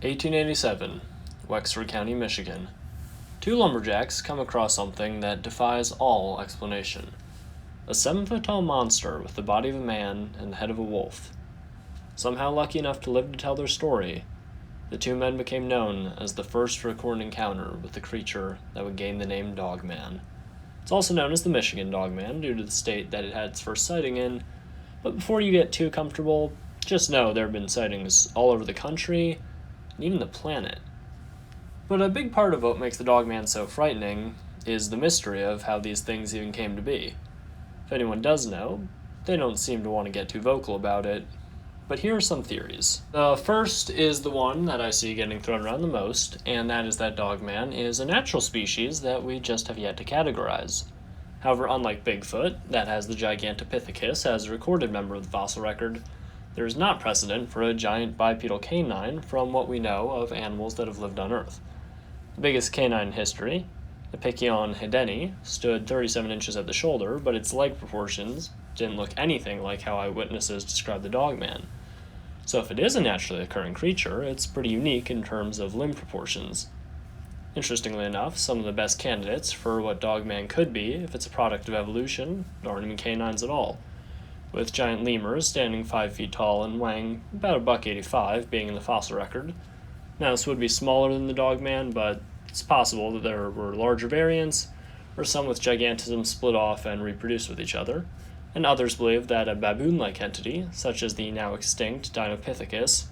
1887, Wexford County, Michigan. Two lumberjacks come across something that defies all explanation. A 7-foot-tall monster with the body of a man and the head of a wolf. Somehow lucky enough to live to tell their story, the two men became known as the first recorded encounter with the creature that would gain the name Dogman. It's also known as the Michigan Dogman due to the state that it had its first sighting in, but before you get too comfortable, just know there have been sightings all over the country, and even the planet. But a big part of what makes the Dogman so frightening is the mystery of how these things even came to be. If anyone does know, they don't seem to want to get too vocal about it, but here are some theories. The first is the one that I see getting thrown around the most, and that is that Dogman is a natural species that we just have yet to categorize. However, unlike Bigfoot, that has the Gigantopithecus as a recorded member of the fossil record, there is not precedent for a giant bipedal canine from what we know of animals that have lived on Earth. The biggest canine in history, the Picyon hedeni, stood 37 inches at the shoulder, but its leg proportions didn't look anything like how eyewitnesses described the Dogman. So if it is a naturally occurring creature, it's pretty unique in terms of limb proportions. Interestingly enough, some of the best candidates for what Dogman could be, if it's a product of evolution, aren't even canines at all, with giant lemurs standing 5 feet tall and weighing about $1.85 being in the fossil record. Now this would be smaller than the Dogman, but it's possible that there were larger variants, or some with gigantism split off and reproduced with each other, and others believe that a baboon-like entity, such as the now extinct Dinopithecus,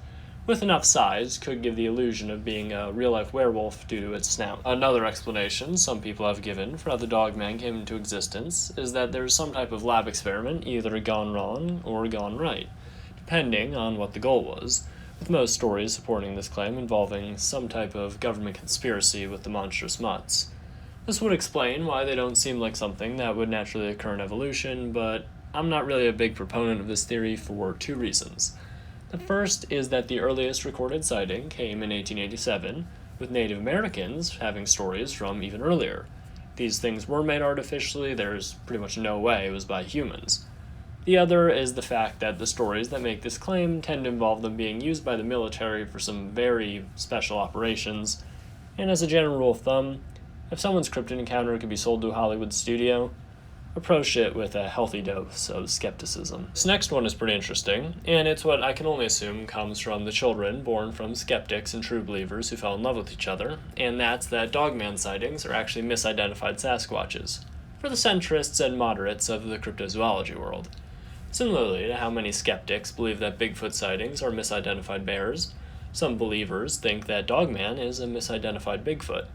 with enough size could give the illusion of being a real-life werewolf due to its snout. Another explanation some people have given for how the Dogman came into existence is that there's some type of lab experiment either gone wrong or gone right, depending on what the goal was, with most stories supporting this claim involving some type of government conspiracy with the monstrous mutts. This would explain why they don't seem like something that would naturally occur in evolution, but I'm not really a big proponent of this theory for two reasons. The first is that the earliest recorded sighting came in 1887, with Native Americans having stories from even earlier. These things were made artificially, there's pretty much no way it was by humans. The other is the fact that the stories that make this claim tend to involve them being used by the military for some very special operations, and as a general rule of thumb, if someone's cryptid encounter could be sold to a Hollywood studio, approach it with a healthy dose of skepticism. This next one is pretty interesting, and it's what I can only assume comes from the children born from skeptics and true believers who fell in love with each other, and that's that Dogman sightings are actually misidentified Sasquatches, for the centrists and moderates of the cryptozoology world. Similarly to how many skeptics believe that Bigfoot sightings are misidentified bears, some believers think that Dogman is a misidentified Bigfoot.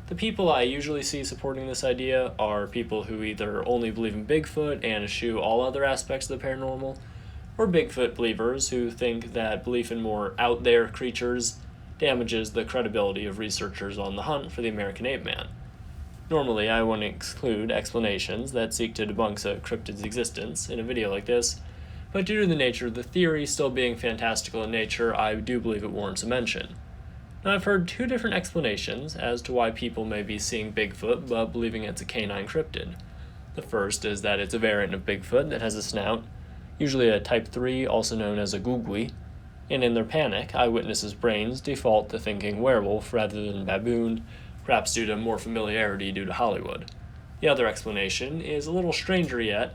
The people I usually see supporting this idea are people who either only believe in Bigfoot and eschew all other aspects of the paranormal, or Bigfoot believers who think that belief in more out-there creatures damages the credibility of researchers on the hunt for the American ape man. Normally, I wouldn't exclude explanations that seek to debunk a cryptid's existence in a video like this, but due to the nature of the theory still being fantastical in nature, I do believe it warrants a mention. Now, I've heard two different explanations as to why people may be seeing Bigfoot but believing it's a canine cryptid. The first is that it's a variant of Bigfoot that has a snout, usually a Type 3, also known as a googly, and in their panic, eyewitnesses' brains default to thinking werewolf rather than baboon, perhaps due to more familiarity due to Hollywood. The other explanation is a little stranger yet,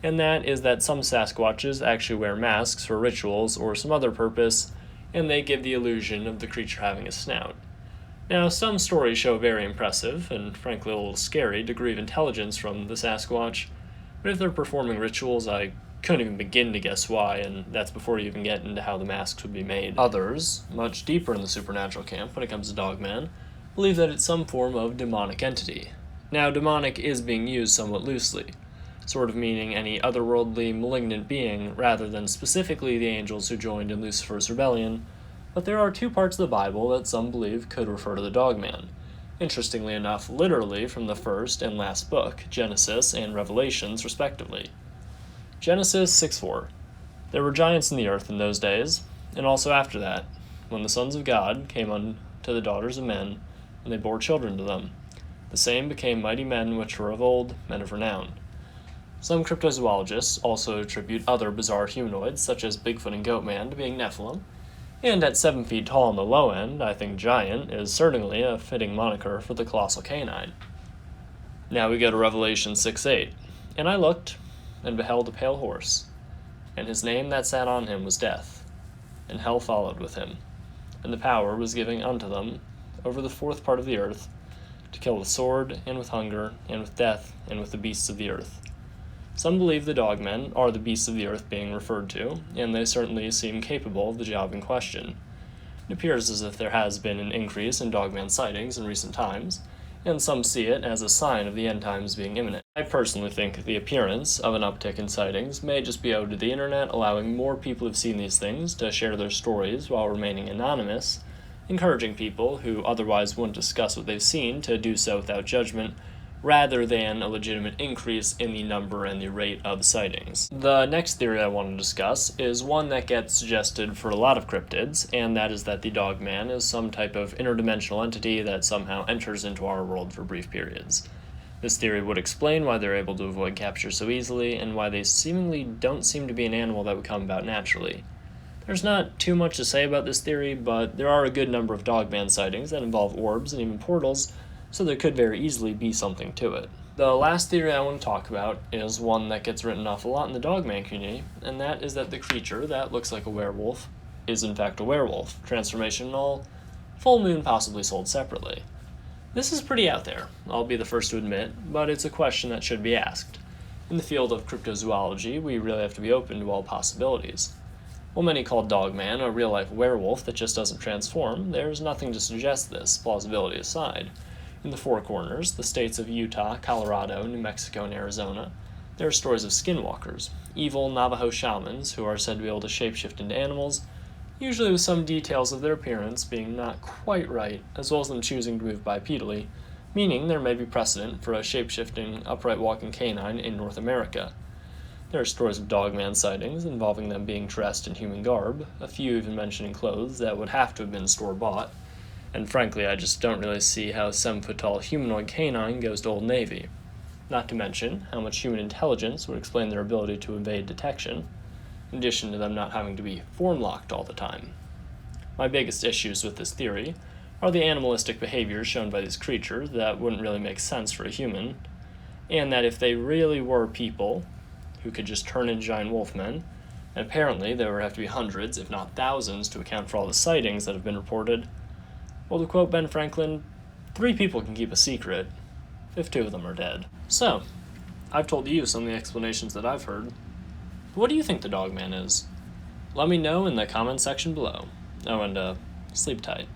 and that is that some Sasquatches actually wear masks for rituals or some other purpose, and they give the illusion of the creature having a snout. Now, some stories show a very impressive, and frankly a little scary, degree of intelligence from the Sasquatch, but if they're performing rituals, I couldn't even begin to guess why, and that's before you even get into how the masks would be made. Others, much deeper in the supernatural camp when it comes to Dogman, believe that it's some form of demonic entity. Now, demonic is being used somewhat loosely, sort of meaning any otherworldly, malignant being, rather than specifically the angels who joined in Lucifer's rebellion, but there are two parts of the Bible that some believe could refer to the Dogman. Interestingly enough, literally from the first and last book, Genesis and Revelations, respectively. Genesis 6:4. There were giants in the earth in those days, and also after that, when the sons of God came unto the daughters of men, and they bore children to them. The same became mighty men which were of old, men of renown. Some cryptozoologists also attribute other bizarre humanoids, such as Bigfoot and Goatman, to being Nephilim, And at 7 feet tall on the low end, I think giant is certainly a fitting moniker for the colossal canine. Now we go to Revelation 6:8. And I looked, and beheld a pale horse, and his name that sat on him was Death, and hell followed with him, and the power was given unto them over the fourth part of the earth, to kill with sword, and with hunger, and with death, and with the beasts of the earth. Some believe the dogmen are the beasts of the earth being referred to, and they certainly seem capable of the job in question. It appears as if there has been an increase in dogman sightings in recent times, and some see it as a sign of the end times being imminent. I personally think the appearance of an uptick in sightings may just be owed to the internet allowing more people who've seen these things to share their stories while remaining anonymous, encouraging people who otherwise wouldn't discuss what they've seen to do so without judgment, rather than a legitimate increase in the number and the rate of sightings. The next theory I want to discuss is one that gets suggested for a lot of cryptids, and that is that the dogman is some type of interdimensional entity that somehow enters into our world for brief periods. This theory would explain why they're able to avoid capture so easily, and why they seemingly don't seem to be an animal that would come about naturally. There's not too much to say about this theory, but there are a good number of dogman sightings that involve orbs and even portals, so there could very easily be something to it. The last theory I want to talk about is one that gets written off a lot in the dogman community, and that is that the creature that looks like a werewolf is in fact a werewolf, transformation null, full moon possibly sold separately. This is pretty out there, I'll be the first to admit, but it's a question that should be asked. In the field of cryptozoology, we really have to be open to all possibilities. While many call Dogman a real-life werewolf that just doesn't transform, there's nothing to suggest this, plausibility aside. In the Four Corners, the states of Utah, Colorado, New Mexico, and Arizona, there are stories of skinwalkers, evil Navajo shamans who are said to be able to shapeshift into animals, usually with some details of their appearance being not quite right, as well as them choosing to move bipedally, meaning there may be precedent for a shapeshifting, upright walking canine in North America. There are stories of dogman sightings involving them being dressed in human garb, a few even mentioning clothes that would have to have been store-bought, and frankly I just don't really see how a 7-foot-tall humanoid canine goes to Old Navy. Not to mention how much human intelligence would explain their ability to evade detection, in addition to them not having to be form-locked all the time. My biggest issues with this theory are the animalistic behaviors shown by these creatures that wouldn't really make sense for a human, and that if they really were people who could just turn into giant wolfmen, and apparently there would have to be hundreds, if not thousands, to account for all the sightings that have been reported, well, to quote Ben Franklin, 3 people can keep a secret if 2 of them are dead. So, I've told you some of the explanations that I've heard. But what do you think the Dogman is? Let me know in the comments section below. Oh, and sleep tight.